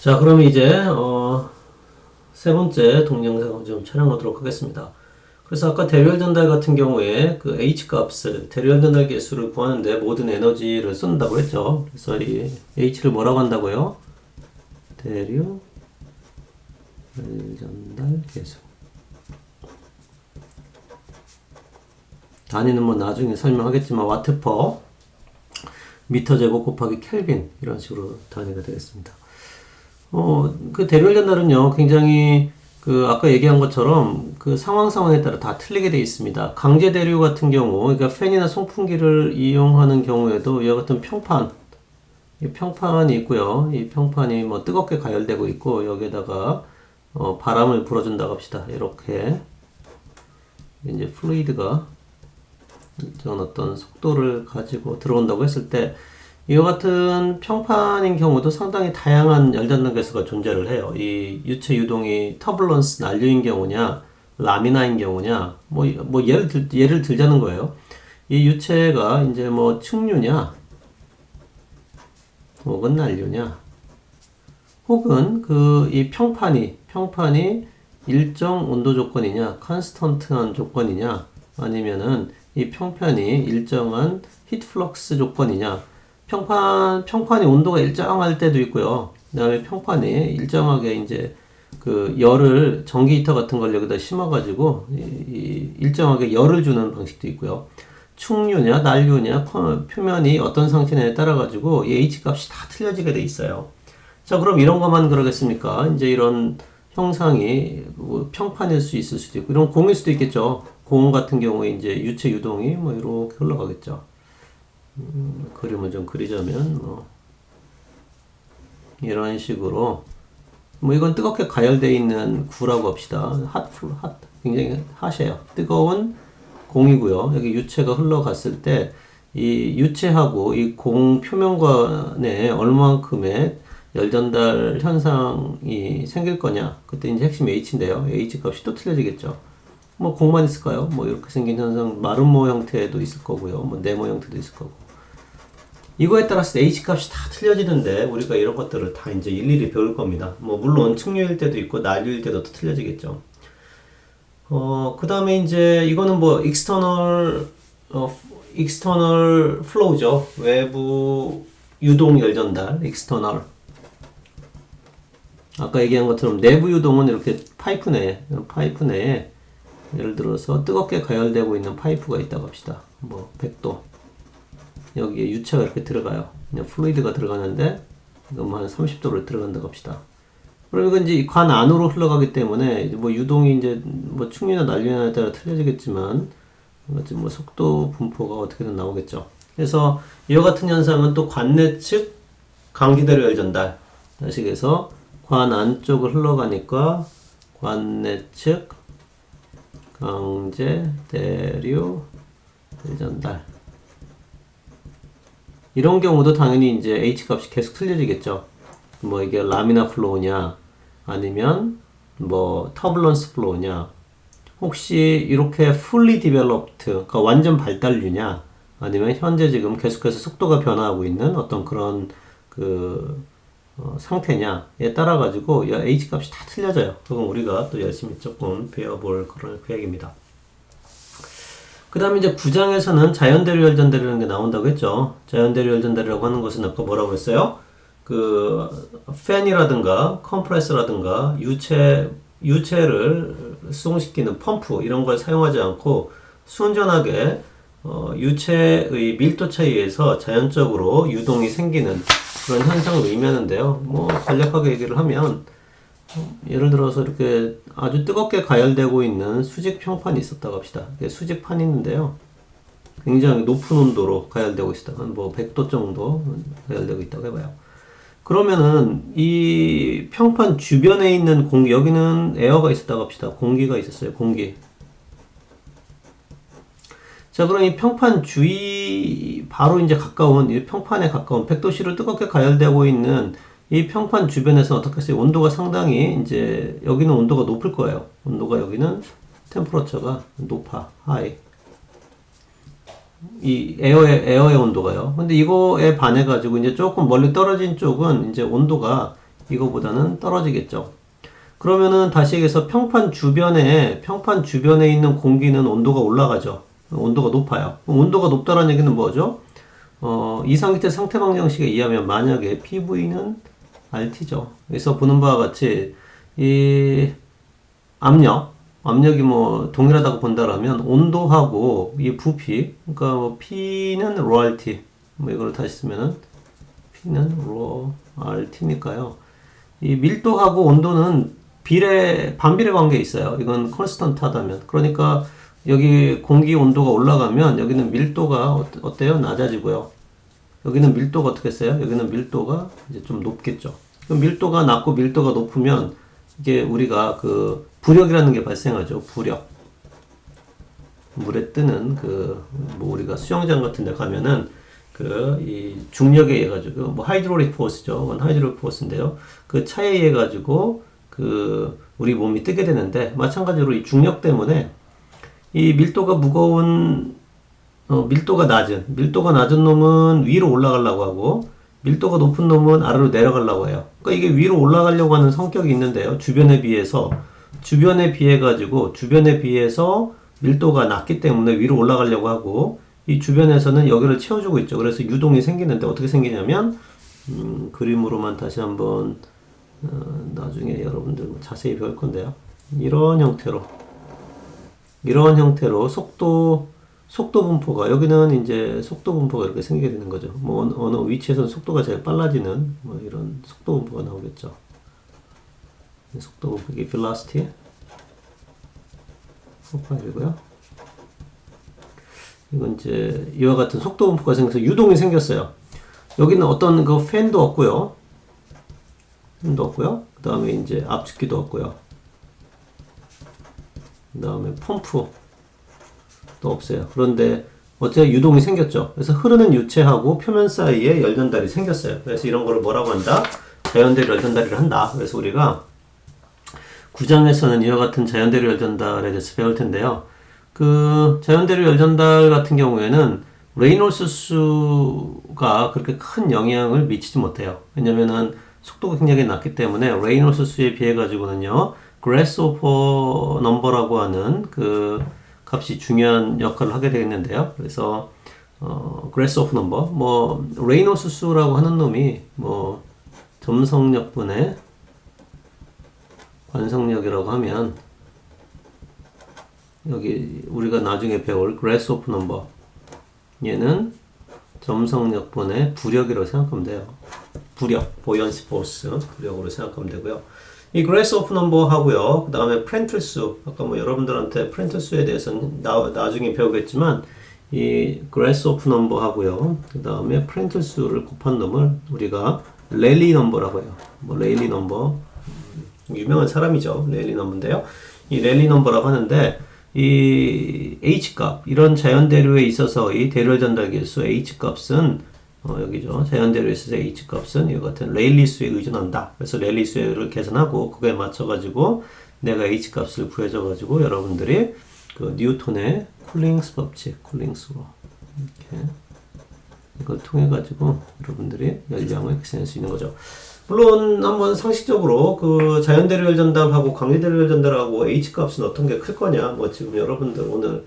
자, 그럼 이제 세 번째 동영상을 좀 촬영하도록 하겠습니다. 그래서 아까 대류열 전달 같은 경우에 그 H 값을 대류열 전달 계수를 구하는데 모든 에너지를 쏜다고 했죠. 그래서 이 H를 뭐라고 한다고요? 대류열 전달 계수. 단위는 뭐 나중에 설명하겠지만 와트 퍼 미터 제곱 곱하기 켈빈 이런 식으로 단위가 되겠습니다. 그 대류열 전달은요, 굉장히 그 아까 얘기한 것처럼 그 상황에 따라 다 틀리게 되어 있습니다. 강제 대류 같은 경우, 그러니까 팬이나 송풍기를 이용하는 경우에도 이와 같은 평판, 이 평판이 있고요. 이 평판이 뭐 뜨겁게 가열되고 있고 여기에다가 바람을 불어준다고 합시다. 이렇게 이제 플루이드가 일정한 어떤 속도를 가지고 들어온다고 했을 때 이와 같은 평판인 경우도 상당히 다양한 열전등 개수가 존재를 해요. 이 유체 유동이 터블런스 난류인 경우냐, 라미나인 경우냐, 뭐 예를 들자는 거예요. 이 유체가 이제 뭐 측류냐, 혹은 난류냐, 혹은 이 평판이 일정 온도 조건이냐, 컨스턴트한 조건이냐, 아니면은 이 평판이 일정한 히트 플럭스 조건이냐, 평판이 온도가 일정할 때도 있고요. 그 다음에 평판이 일정하게 이제 그 열을 전기 히터 같은 걸 여기다 심어가지고 일정하게 열을 주는 방식도 있고요. 충류냐, 난류냐, 표면이 어떤 상태냐에 따라가지고 이 H 값이 다 틀려지게 돼 있어요. 자, 그럼 이런 것만 그러겠습니까? 이제 이런 형상이 뭐 평판일 수 있을 수도 있고, 이런 공일 수도 있겠죠. 공 같은 경우에 이제 유체 유동이 뭐 이렇게 흘러가겠죠. 그림을 좀 그리자면 이런 식으로 이건 뜨겁게 가열되어 있는 구라고 합시다. 굉장히 핫이에요. 뜨거운 공이고요. 여기 유체가 흘러갔을 때 이 유체하고 이 공 표면 간에 얼마만큼의 열 전달 현상이 생길 거냐. 그때 이제 핵심이 H인데요. H 값이 또 틀려지겠죠. 뭐 공만 있을까요? 뭐 이렇게 생긴 현상 마름모 형태도 있을 거고요. 뭐 네모 형태도 있을 거고. 이거에 따라서 H 값이 다 틀려지는데 우리가 이런 것들을 다 이제 일일이 배울 겁니다. 뭐 물론 측류일 때도 있고 난류일 때도 또 틀려지겠죠. 그 다음에 이제 이거는 뭐 external flow죠. 외부 유동 열전달, external. 아까 얘기한 것처럼 내부 유동은 이렇게 파이프 내에 예를 들어서 뜨겁게 가열되고 있는 파이프가 있다고 합시다. 뭐 100도. 여기에 유체가 이렇게 들어가요. 그냥 플루이드가 들어가는데 이건 한 30도로 들어간다고 합시다. 그리고 이제 관 안으로 흘러가기 때문에 뭐 유동이 이제 뭐 충류나 난류에 따라 틀려지겠지만 뭐 속도 분포가 어떻게든 나오겠죠. 그래서 이와 같은 현상은 또 관내 측 강기대류 열전달 다시해서 관 안쪽을 흘러가니까 관내 측 강제대류 열전달 이런 경우도 당연히 이제 H 값이 계속 틀려지겠죠. 뭐 이게 라미나 플로우냐, 아니면 뭐 터블런스 플로우냐, 혹시 이렇게 fully developed, 그러니까 완전 발달류냐, 아니면 현재 지금 계속해서 속도가 변화하고 있는 어떤 그런 상태냐에 따라 가지고 H 값이 다 틀려져요. 그건 우리가 또 열심히 조금 배워볼 그런 계획입니다. 그 다음에 이제 9장에서는 자연대류 열전달이라는 게 나온다고 했죠. 자연대류 열전달이라고 하는 것은 아까 뭐라고 했어요? 팬이라든가 컴프레서라든가 유체를 수동시키는 펌프 이런 걸 사용하지 않고 순전하게 유체의 밀도 차이에서 자연적으로 유동이 생기는 그런 현상을 의미하는데요. 뭐 간략하게 얘기를 하면 예를 들어서 이렇게 아주 뜨겁게 가열되고 있는 수직 평판이 있었다고 합시다. 수직판이 있는데요. 굉장히 높은 온도로 가열되고 있다. 한 뭐 100도 정도 가열되고 있다고 해봐요. 그러면은 이 평판 주변에 있는 공기, 여기는 에어가 있었다고 합시다. 공기가 있었어요. 공기. 자, 그럼 이 평판 주위 바로 이제 가까운 이 평판에 가까운 100도씨로 뜨겁게 가열되고 있는 이 평판 주변에서 어떻게 했어요? 온도가 상당히 이제 여기는 온도가 높을 거예요. 온도가 여기는 템퍼러처가 높아, 하이. 이 에어의 온도가요. 근데 이거에 반해 가지고 이제 조금 멀리 떨어진 쪽은 이제 온도가 이거보다는 떨어지겠죠. 그러면은 다시 얘기해서 평판 주변에 있는 공기는 온도가 올라가죠. 온도가 높아요. 온도가 높다는 얘기는 뭐죠? 이상기태 상태 방정식에 의하면 만약에 PV는 RT죠. 여기서 보는 바와 같이 이 압력이 뭐 동일하다고 본다라면 온도하고 이 부피, 그러니까 뭐 P는 ρRT, 뭐 이걸 다시 쓰면은 P는 ρRT니까요. 이 밀도하고 온도는 반비례 관계에 있어요. 이건 컨스턴트하다면. 그러니까 여기 공기 온도가 올라가면 여기는 밀도가 어때요? 낮아지고요. 여기는 밀도가 어떻게 써요? 여기는 밀도가 이제 좀 높겠죠. 그럼 밀도가 낮고 밀도가 높으면 이게 우리가 그 부력이라는 게 발생하죠. 부력. 물에 뜨는 뭐 우리가 수영장 같은 데 가면은 이 중력에 의해 가지고 뭐 하이드롤릭 포스죠. 원 하이드롤릭 포스인데요. 그 차에 의해 가지고 우리 몸이 뜨게 되는데 마찬가지로 이 중력 때문에 이 밀도가 낮은 놈은 위로 올라가려고 하고 밀도가 높은 놈은 아래로 내려가려고 해요. 그러니까 이게 위로 올라가려고 하는 성격이 있는데요. 주변에 비해서 밀도가 낮기 때문에 위로 올라가려고 하고 이 주변에서는 여기를 채워주고 있죠. 그래서 유동이 생기는데 어떻게 생기냐면 그림으로만 다시 한번 나중에 여러분들 자세히 배울 건데요. 이런 형태로 속도 분포가 여기는 이제 속도 분포가 이렇게 생기게 되는 거죠. 뭐 어느 위치에서는 속도가 제일 빨라지는 뭐 이런 속도 분포가 나오겠죠. 속도 분포 이게 velocity 프로파일이고요. 이건 이제 이와 같은 속도 분포가 생겨서 유동이 생겼어요. 여기는 어떤 팬도 없고요. 그 다음에 이제 압축기도 없고요. 그 다음에 펌프도 없어요. 그런데 어째 유동이 생겼죠. 그래서 흐르는 유체하고 표면 사이에 열전달이 생겼어요. 그래서 이런 거를 뭐라고 한다? 자연대로 열전달을 한다. 그래서 우리가 9장에서는 이와 같은 자연대로 열전달에 대해서 배울 텐데요. 자연대로 열전달 같은 경우에는 레이놀스 수가 그렇게 큰 영향을 미치지 못해요. 왜냐면은 속도가 굉장히 낮기 때문에 레이놀스 수에 비해 가지고는요. 그래스호퍼 넘버라고 하는 값이 중요한 역할을 하게 되겠는데요. 그래서 그래스호퍼 넘버 뭐 레이놀스 수라고 하는 놈이 뭐 점성력분의 관성력이라고 하면 여기 우리가 나중에 배울 그래스호퍼 넘버 얘는 점성력분의 부력이라고 생각하면 돼요. 부력, 보이언시 포스 부력으로 생각하면 되고요. 이 그래스호퍼 넘버 하고요. 그 다음에 프렌틀 수 아까 뭐 여러분들한테 프렌틀 수에 대해서는 나중에 배우겠지만 이 그래스호퍼 넘버 하고요. 그 다음에 프렌틀 수를 곱한 놈을 우리가 랠리 넘버라고 해요. 뭐 랠리 넘버 유명한 사람이죠. 랠리 넘버인데요. 이 랠리 넘버라고 하는데 이 H값 이런 자연대류에 있어서 이 대류열 전달 계수 H값은 여기죠. 자연대류에 있어서 H값은 이와 같은 랠리 수에 의존한다. 그래서 랠리 수를 계산하고 그거에 맞춰가지고 내가 H값을 구해줘가지고 여러분들이 뉴턴의 쿨링스 법칙, 쿨링스로 이렇게 이걸 통해가지고 여러분들이 열량을 계산할 수 있는 거죠. 물론 한번 상식적으로 자연대류열 전달하고 강제대류열 전달하고 H값은 어떤 게 클 거냐 뭐 지금 여러분들 오늘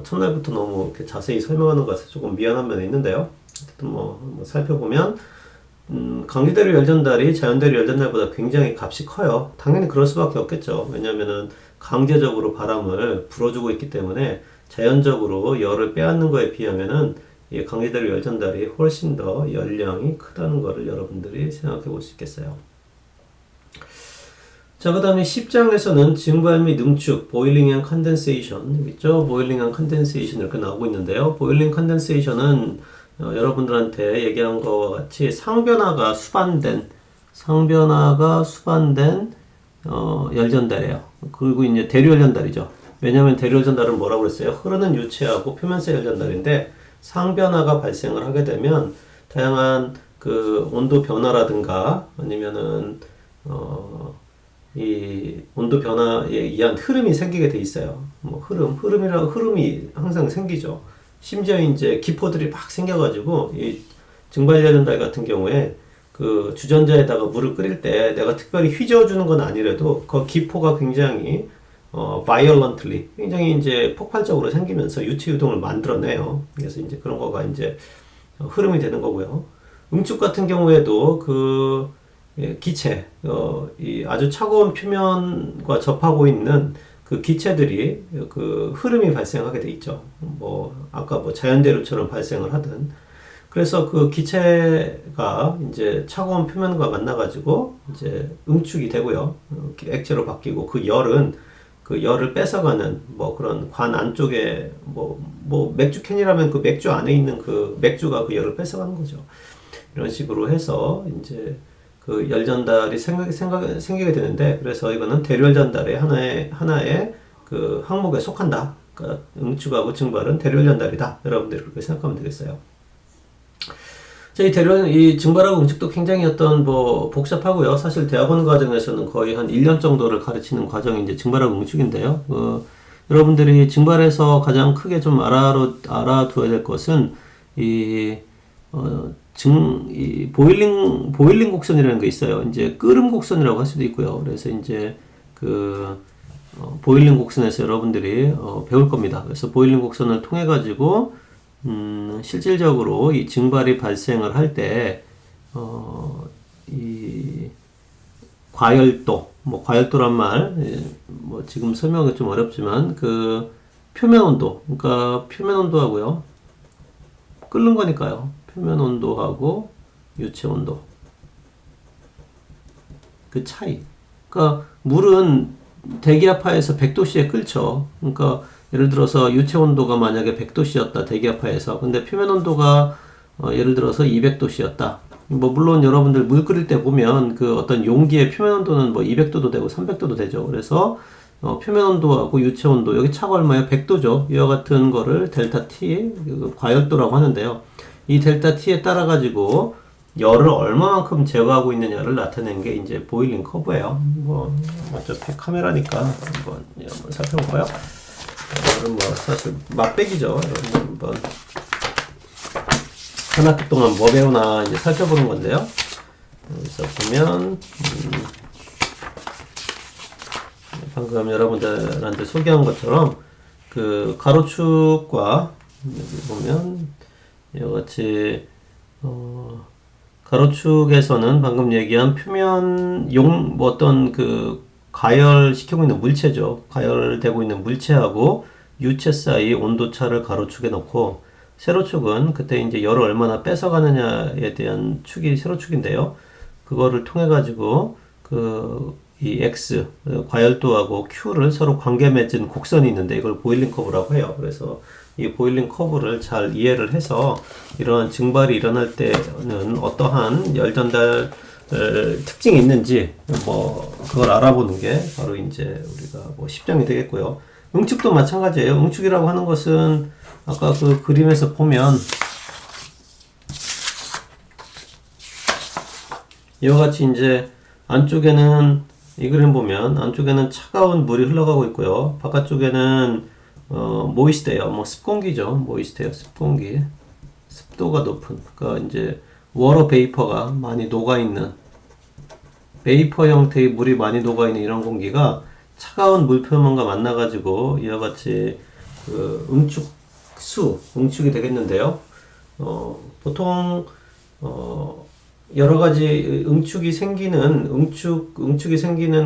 첫날부터 너무 이렇게 자세히 설명하는 것 같아서 조금 미안한 면이 있는데요. 어쨌든 뭐 살펴보면 강제대류열 전달이 자연대류열 전달보다 굉장히 값이 커요. 당연히 그럴 수밖에 없겠죠. 왜냐면은 강제적으로 바람을 불어주고 있기 때문에 자연적으로 열을 빼앗는 거에 비하면은 이 강제대류열 전달이 훨씬 더 열량이 크다는 것을 여러분들이 생각해 볼 수 있겠어요. 자, 그 다음에 10장에서는 증발 및 응축, 보일링 앤 컨덴세이션 여기 있죠? 보일링 앤 컨덴세이션 이렇게 나오고 있는데요. 보일링 컨덴세이션은 여러분들한테 얘기한 것과 같이 상변화가 수반된 열전달이에요. 그리고 이제 대류열 전달이죠. 왜냐하면 대류열 전달은 뭐라고 그랬어요? 흐르는 유체하고 표면사 열전달인데 상변화가 발생을 하게 되면 다양한 온도 변화라든가 아니면은 이 온도 변화에 의한 흐름이 생기게 돼 있어요. 뭐 흐름이 항상 생기죠. 심지어 이제 기포들이 막 생겨가지고 이 증발열 전달 같은 경우에 그 주전자에다가 물을 끓일 때 내가 특별히 휘저어주는 건 아니라도 그 기포가 굉장히 violently 굉장히 이제 폭발적으로 생기면서 유체 유동을 만들어내요. 그래서 이제 그런 거가 이제 흐름이 되는 거고요. 응축 같은 경우에도 그 기체, 이 아주 차가운 표면과 접하고 있는 그 기체들이 그 흐름이 발생하게 돼 있죠. 뭐 아까 뭐 자연대로처럼 발생을 하든. 그래서 그 기체가 이제 차가운 표면과 만나가지고 이제 응축이 되고요. 액체로 바뀌고 그 열은 그 열을 뺏어가는 뭐 그런 관 안쪽에 뭐 맥주 캔이라면 그 맥주 안에 있는 그 맥주가 그 열을 뺏어가는 거죠. 이런 식으로 해서 이제 그 열전달이 생기게 되는데, 그래서 이거는 대류열전달의 하나의 그 항목에 속한다. 그러니까 응축하고 증발은 대류열전달이다. 여러분들이 그렇게 생각하면 되겠어요. 자, 이 증발하고 응축도 굉장히 뭐 복잡하고요. 사실 대학원 과정에서는 거의 한 1년 정도를 가르치는 과정이 이제 증발하고 응축인데요. 여러분들이 증발에서 가장 크게 좀 알아둬야 될 것은 이 보일링 곡선이라는 게 있어요. 이제 끓음 곡선이라고 할 수도 있고요. 그래서 이제 보일링 곡선에서 여러분들이 배울 겁니다. 그래서 보일링 곡선을 통해 가지고 실질적으로 이 증발이 발생을 할 때 이 과열도, 과열도란 말, 뭐 지금 설명이 좀 어렵지만 그 표면 온도, 그러니까 표면 온도하고요. 끓는 거니까요. 표면 온도하고 유체 온도. 그 차이. 그러니까 물은 대기압하에서 100도씨에 끓죠. 그러니까 예를 들어서 유체 온도가 만약에 100도씨였다. 대기압하에서. 근데 표면 온도가 예를 들어서 200도씨였다. 뭐 물론 여러분들 물 끓일 때 보면 그 어떤 용기의 표면 온도는 뭐 200도도 되고 300도도 되죠. 그래서 표면 온도하고 유체 온도, 여기 차가 얼마예요? 100도죠. 이와 같은 거를 델타 T, 과열도라고 하는데요. 이 델타 T에 따라 가지고 열을 얼마만큼 제거하고 있느냐를 나타내는 게 이제 보일링 커브예요. 뭐 어차피 카메라니까 한번 살펴볼까요? 이거는 뭐 사실 맛배기죠. 여러분 한번 한 학기 동안 뭐 배우나 이제 살펴보는 건데요. 여기서 보면 방금 여러분들한테 소개한 것처럼 그 가로축과 여기 보면 이와 같이 가로축에서는 방금 얘기한 표면 뭐 어떤 그 가열시키고 있는 물체죠. 가열되고 있는 물체하고 유체 사이 온도차를 가로축에 놓고, 세로축은 그때 이제 열을 얼마나 뺏어가느냐에 대한 축이 세로축인데요. 그거를 통해 가지고 이 X, 과열도하고 Q를 서로 관계 맺은 곡선이 있는데 이걸 보일링 커브라고 해요. 그래서 이 보일링 커브를 잘 이해를 해서 이러한 증발이 일어날 때는 어떠한 열 전달 특징이 있는지 뭐 그걸 알아보는 게 바로 이제 우리가 뭐 10장이 되겠고요. 응축도 마찬가지예요. 응축이라고 하는 것은 아까 그 그림에서 보면 이와 같이 이제 안쪽에는, 이 그림 보면 안쪽에는 차가운 물이 흘러가고 있고요. 바깥쪽에는 모이스트예요. 뭐 습공기죠. 모이스트예요. 습공기. 습도가 높은. 그러니까 이제 워터 베이퍼가 많이 녹아있는, 베이퍼 형태의 물이 많이 녹아있는 이런 공기가 차가운 물 표면과 만나가지고 이와 같이 그 응축이 되겠는데요. 보통 여러 가지 응축이 생기는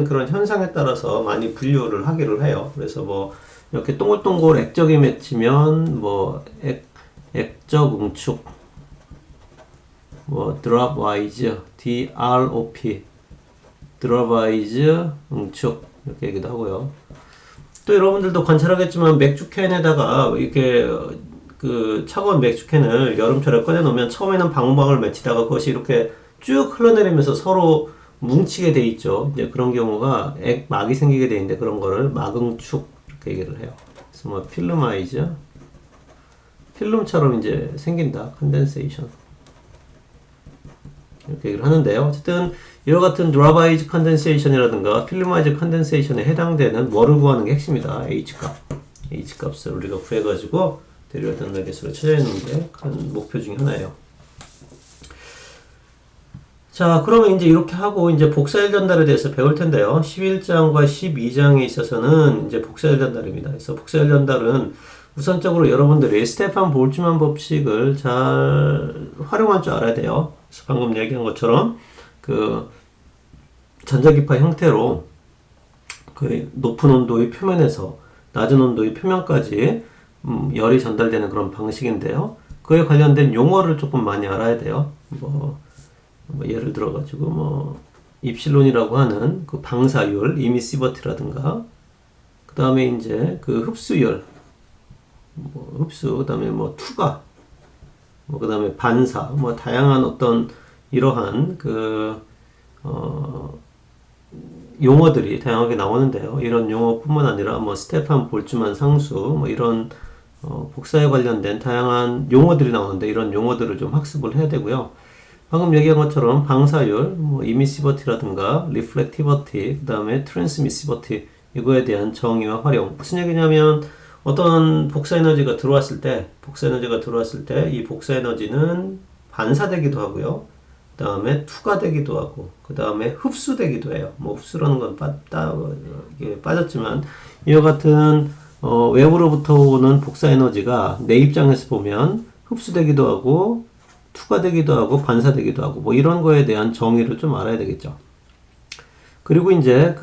그런 현상에 따라서 많이 분류를 하기를 해요. 그래서 뭐 이렇게 동글동글 액적이 맺히면 뭐 액적 응축, 뭐 드롭와이즈, DROP, 드롭와이즈 응축 이렇게 얘기도 하고요. 또 여러분들도 관찰하겠지만 맥주캔에다가 이렇게 그 차가운 맥주캔을 여름철에 꺼내놓으면 처음에는 방울방울 맺히다가 그것이 이렇게 쭉 흘러내리면서 서로 뭉치게 돼 있죠. 이제 그런 경우가 액막이 생기게 돼 있는데 그런 거를 막응축 이렇게 얘기를 해요. 그래서 뭐 필름아이즈, 필름처럼 이제 생긴다. 컨덴세이션 이렇게 얘기를 하는데요. 어쨌든 이와 같은 드롭와이즈 컨덴세이션이라든가 필름와이즈 컨덴세이션에 해당되는 뭐를 구하는 게 핵심이다. H값을 우리가 구해가지고 대류열전달 개수를 찾아내는 게 큰 목표 중에 하나예요. 자, 그러면 이제 이렇게 하고 이제 복사일 전달에 대해서 배울 텐데요. 11장과 12장에 있어서는 이제 복사일 전달입니다. 그래서 복사일 전달은 우선적으로 여러분들이 스테판 볼츠만 법칙을 잘 활용할 줄 알아야 돼요. 그래서 방금 얘기한 것처럼 그 전자기파 형태로 그 높은 온도의 표면에서 낮은 온도의 표면까지 열이 전달되는 그런 방식인데요. 그에 관련된 용어를 조금 많이 알아야 돼요. 뭐 예를 들어가지고 입실론이라고 하는 그 방사율, 이미시버티라든가, 그 다음에 이제 그 흡수율, 흡수, 그 다음에 투과, 그 다음에 반사, 다양한 어떤 이러한 용어들이 다양하게 나오는데요. 이런 용어뿐만 아니라 스테판 볼츠만 상수, 이런 복사에 관련된 다양한 용어들이 나오는데 이런 용어들을 좀 학습을 해야 되고요. 방금 얘기한 것처럼 방사율, 이미시버티라든가 리플렉티버티, 그 다음에 트랜스미시버티, 이거에 대한 정의와 활용. 무슨 얘기냐면 어떤 복사 에너지가 들어왔을 때 이 복사 에너지는 반사되기도 하고요. 그 다음에 투과되기도 하고, 그 다음에 흡수되기도 해요. 흡수라는 건 이게 빠졌지만 이와 같은 외부로부터 오는 복사 에너지가 내 입장에서 보면 흡수되기도 하고 투과되기도 하고 반사되기도 하고 이런 거에 대한 정의를 좀 알아야 되겠죠. 그리고 이제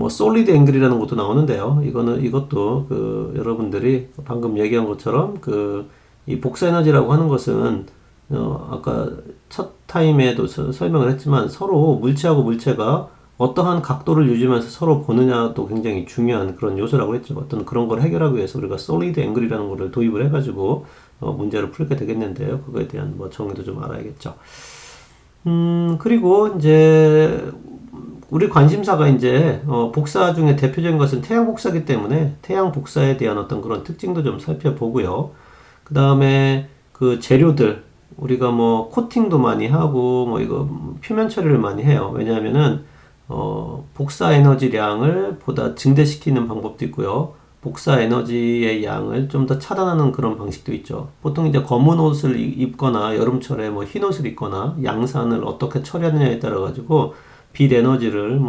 솔리드 앵글이라는 것도 나오는데요. 이것도 여러분들이 방금 얘기한 것처럼 이 복사 에너지라고 하는 것은 아까 첫 타임에도 설명을 했지만 서로 물체하고 물체가 어떠한 각도를 유지하면서 서로 보느냐도 굉장히 중요한 그런 요소라고 했죠. 어떤 그런 걸 해결하기 위해서 우리가 솔리드 앵글이라는 거를 도입을 해가지고 문제를 풀게 되겠는데요. 그거에 대한 정의도 좀 알아야겠죠. 그리고 이제 우리 관심사가 이제 복사 중에 대표적인 것은 태양 복사이기 때문에 태양 복사에 대한 어떤 그런 특징도 좀 살펴보고요. 그 다음에 그 재료들 우리가 코팅도 많이 하고 이거 표면 처리를 많이 해요. 왜냐하면은 복사 에너지량을 보다 증대시키는 방법도 있고요. 복사 에너지의 양을 좀 더 차단하는 그런 방식도 있죠. 보통 이제 검은 옷을 입거나 여름철에 흰 옷을 입거나 양산을 어떻게 처리하느냐에 따라 가지고 빛 에너지를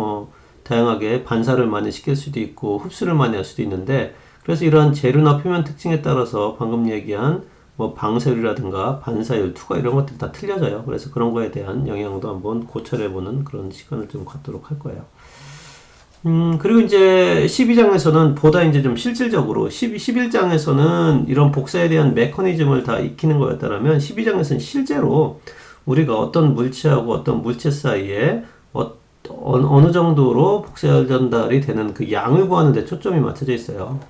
다양하게 반사를 많이 시킬 수도 있고 흡수를 많이 할 수도 있는데, 그래서 이러한 재료나 표면 특징에 따라서 방금 얘기한 방사율이라든가 반사율, 투과 이런 것들 다 틀려져요. 그래서 그런 거에 대한 영향도 한번 고찰해보는 그런 시간을 좀 갖도록 할 거예요. 그리고 이제 12장에서는 보다 이제 좀 실질적으로 11장에서는 이런 복사에 대한 메커니즘을 다 익히는 거였다면 12장에서는 실제로 우리가 어떤 물체하고 어떤 물체 사이에 어느 정도로 복사 전달이 되는 그 양을 구하는 데 초점이 맞춰져 있어요.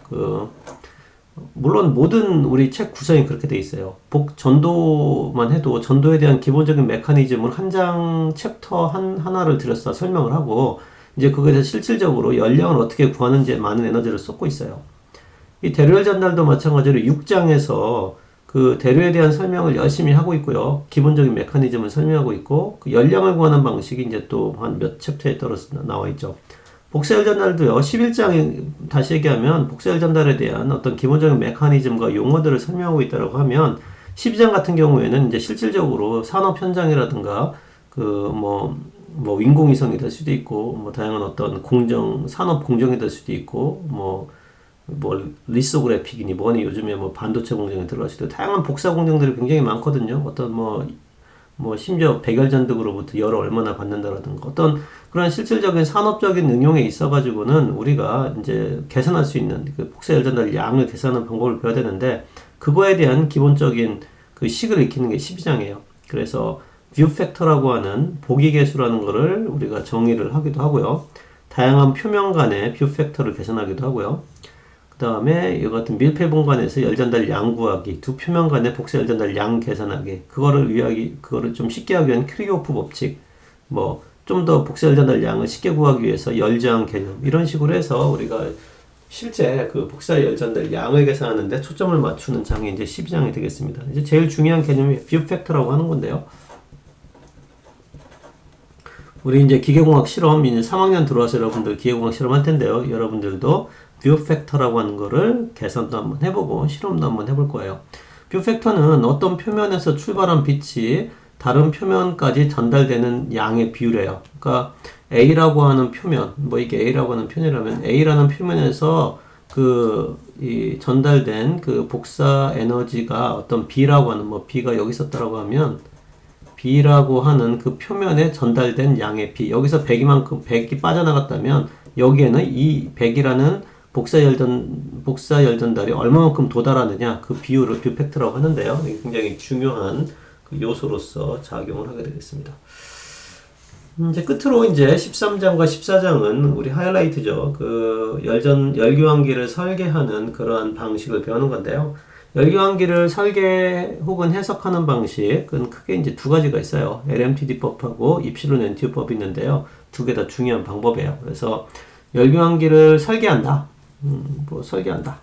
물론 모든 우리 책 구성이 그렇게 돼 있어요. 전도만 해도 전도에 대한 기본적인 메커니즘을 한 장 챕터 하나를 들여서 설명을 하고 이제 그거에서 실질적으로 열량을 어떻게 구하는지에 많은 에너지를 쏟고 있어요. 이 대류열 전달도 마찬가지로 6장에서 그 대류에 대한 설명을 열심히 하고 있고요. 기본적인 메커니즘을 설명하고 있고 그 열량을 구하는 방식이 이제 또 한 몇 챕터에 떨어져 나와 있죠. 복사열 전달도요. 11장에 다시 얘기하면 복사열 전달에 대한 어떤 기본적인 메커니즘과 용어들을 설명하고 있다고 하면 12장 같은 경우에는 이제 실질적으로 산업 현장이라든가 인공위성이 될 수도 있고 다양한 어떤 산업 공정이 될 수도 있고 리소그래픽이니 뭐니 요즘에 반도체 공정에 들어갈 수도 있고 다양한 복사 공정들이 굉장히 많거든요. 어떤 심지어 백열전등으로부터 열을 얼마나 받는다라든가 어떤 그런 실질적인 산업적인 응용에 있어가지고는 우리가 이제 계산할 수 있는 그 복사 열전달 양을 계산하는 방법을 배워야 되는데 그거에 대한 기본적인 그 식을 익히는 게 12장이에요. 그래서 뷰 팩터라고 하는 보기 계수라는 거를 우리가 정의를 하기도 하고요. 다양한 표면 간의 뷰 팩터를 계산하기도 하고요. 그 다음에 이 같은 밀폐 공간에서 열전달 양 구하기, 두 표면 간의 복사 열전달 양 계산하기, 그거를 좀 쉽게 하기 위한 크리오프 법칙, 좀 더 복사 열전달 양을 쉽게 구하기 위해서 열저항 개념, 이런 식으로 해서 우리가 실제 그 복사 열전달 양을 계산하는데 초점을 맞추는 장이 이제 12장이 되겠습니다. 이제 제일 중요한 개념이 뷰 팩터라고 하는 건데요. 우리 이제 기계공학 실험, 이제 3학년 들어와서 여러분들 기계공학 실험 할 텐데요. 여러분들도 뷰 팩터라고 하는 거를 계산도 한번 해보고 실험도 한번 해볼 거예요. 뷰 팩터는 어떤 표면에서 출발한 빛이 다른 표면까지 전달되는 양의 비율이에요. 그러니까 A라고 하는 표면, 뭐 이게 A라고 하는 표현이라면 A라는 표면에서 이 전달된 그 복사 에너지가 어떤 B라고 하는, 뭐 B가 여기 있었다라고 하면 B라고 하는 그 표면에 전달된 양의 B, 여기서 100이 빠져나갔다면 여기에는 이 100이라는 복사 열전달이 얼마만큼 도달하느냐, 그 비율을 뷰팩트라고 하는데요. 이게 굉장히 중요한 그 요소로서 작용을 하게 되겠습니다. 이제 끝으로 이제 13장과 14장은 우리 하이라이트죠. 그 열교환기를 설계하는 그러한 방식을 배우는 건데요. 열교환기를 설계 혹은 해석하는 방식은 크게 이제 두 가지가 있어요. LMTD법하고 입실론 NTU법이 있는데요. 두 개 다 중요한 방법이에요. 그래서 열교환기를 설계한다. 설계한다.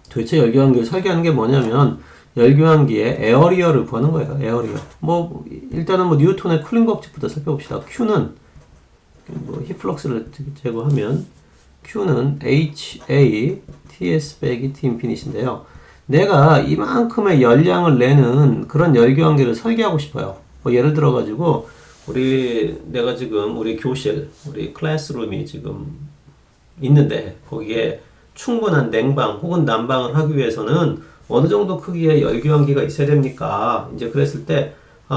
도대체 열교환기를 설계하는 게 뭐냐면 열교환기의 에어리어를 구하는 거예요. 에어리어. 일단은 뉴턴의 쿨링 법칙부터 살펴봅시다. Q는 히플럭스를 제거하면 Q는 HA TS 빼기 T 인피니트인데요. 내가 이만큼의 열량을 내는 그런 열교환기를 설계하고 싶어요. 예를 들어 가지고 내가 지금 우리 교실, 우리 클래스룸이 지금 있는데 거기에 충분한 냉방 혹은 난방을 하기 위해서는 어느 정도 크기의 열교환기가 있어야 됩니까? 이제 그랬을 때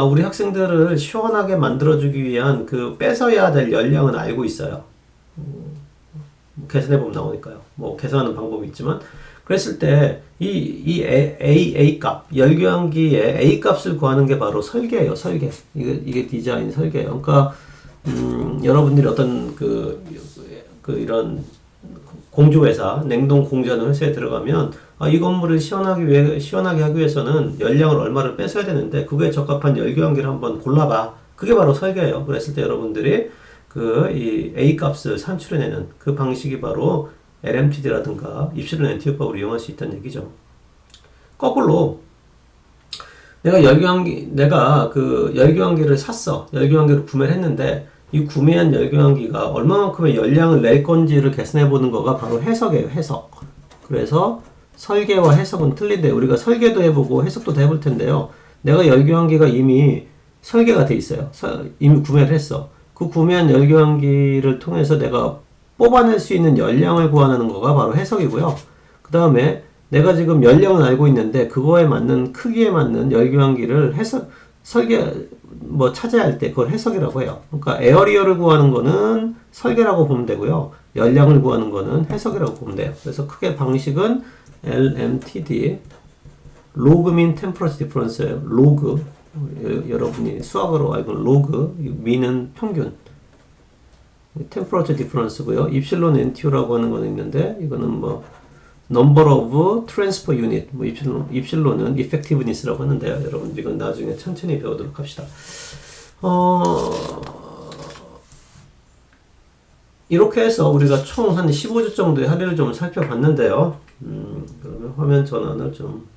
우리 학생들을 시원하게 만들어주기 위한 그 뺏어야 될 열량은 알고 있어요. 계산해보면 나오니까요. 계산하는 방법이 있지만 그랬을 때 이 A 값, 열교환기의 A 값을 구하는 게 바로 설계예요. 설계. 이게 디자인 설계예요. 그러니까 여러분들이 어떤 이런 공조회사, 냉동 공조하는 회사에 들어가면 이 건물을 시원하게 하기 위해서는 열량을 얼마를 뺏어야 되는데 그거에 적합한 열교환기를 한번 골라봐. 그게 바로 설계예요. 그랬을 때 여러분들이 이 A 값을 산출해내는 그 방식이 바로 LMTD라든가 입실론 NTU법을 이용할 수 있다는 얘기죠. 거꾸로 내가 열교환기를 샀어. 열교환기를 구매를 했는데 이 구매한 열교환기가 얼마만큼의 열량을 낼 건지를 계산해 보는 거가 바로 해석이에요. 해석. 그래서 설계와 해석은 틀린데 우리가 설계도 해보고 해석도 해볼 텐데요. 내가 열교환기가 이미 설계가 돼 있어요. 이미 구매를 했어. 그 구매한 열교환기를 통해서 내가 뽑아낼 수 있는 열량을 구하는 거가 바로 해석이고요. 그 다음에 내가 지금 열량을 알고 있는데 그거에 맞는 크기에 맞는 열교환기를 찾아야 할 때 그걸 해석이라고 해요. 그러니까 에어리어를 구하는 거는 설계라고 보면 되고요. 열량을 구하는 거는 해석이라고 보면 돼요. 그래서 크게 방식은 LMTD, 로그 민 템퍼러처 디퍼런스예요. 로그. 여러분이 수학으로 알고 있는 로그, 민은 평균. 템퍼러처 디퍼런스고요. 입실론 NTU라고 하는 거는 있는데 이거는 number of transfer unit, 입실론은 effectiveness라고 하는데요. 여러분 이건 나중에 천천히 배우도록 합시다. 이렇게 해서 우리가 총 한 15주 정도의 할애를 좀 살펴봤는데요. 그러면 화면 전환을 좀